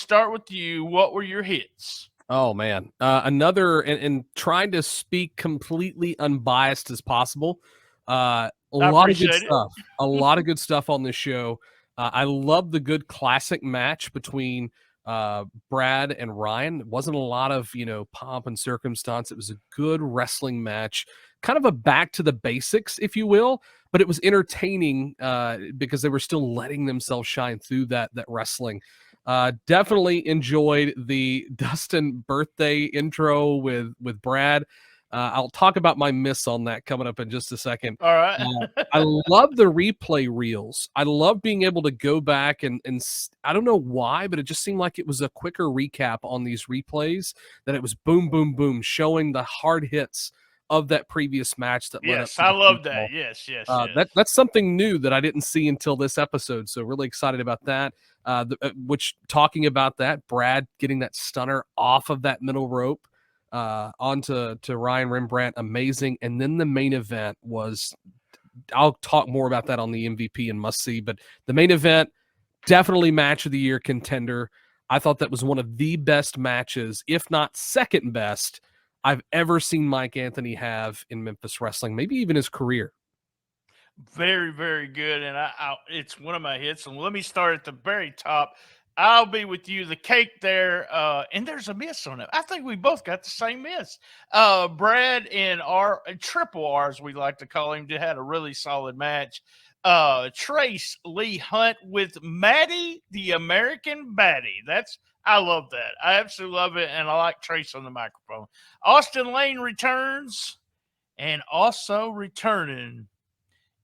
start with you. What were your hits? Oh man, another and trying to speak completely unbiased as possible. A lot of good stuff. A lot of good stuff on this show. I love the good classic match between Brad and Ryan. It wasn't a lot of pomp and circumstance. It was a good wrestling match, kind of a back to the basics, if you will. But it was entertaining because they were still letting themselves shine through that wrestling. Definitely enjoyed the Dustin birthday intro with Brad. I'll talk about my miss on that coming up in just a second. All right. I love the replay reels. I love being able to go back and I don't know why, but it just seemed like it was a quicker recap on these replays, that it was boom, boom, boom, showing the hard hits of that previous match that led up to I love that. Yes. That's something new that I didn't see until this episode, so really excited about that. Which, talking about that, Brad getting that stunner off of that middle rope onto Ryan Rembrandt, amazing. And then the main event was, I'll talk more about that on the MVP and must see, but the main event, definitely match of the year contender. I thought that was one of the best matches, if not second best, I've ever seen Mike Anthony have in Memphis wrestling, maybe even his career. Very, very good. And it's one of my hits. And let me start at the very top. I'll be with you. The cake there, and there's a miss on it. I think we both got the same miss. Brad and Triple R, as we like to call him, had a really solid match. Trace Lee Hunt with Maddie, the American Baddie. I love that. I absolutely love it, and I like Trace on the microphone. Austin Lane returns, and also returning,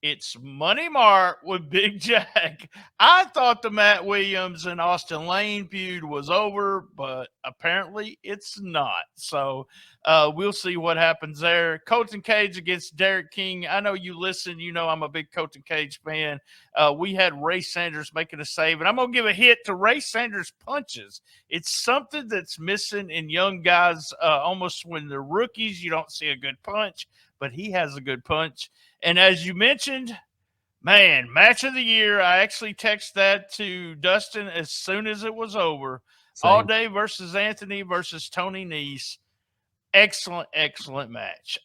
it's Money Mart with Big Jack. I thought the Matt Williams and Austin Lane feud was over, but apparently it's not. So we'll see what happens there. Colton Cage against Derek King. I know you listen. You know I'm a big Colton Cage fan. We had Ray Sanders making a save, and I'm going to give a hit to Ray Sanders' punches. It's something that's missing in young guys. Almost when they're rookies, you don't see a good punch, but he has a good punch. And as you mentioned, man, match of the year. I actually texted that to Dustin as soon as it was over. Same. All Day versus Anthony versus Tony Nese. Excellent, excellent match.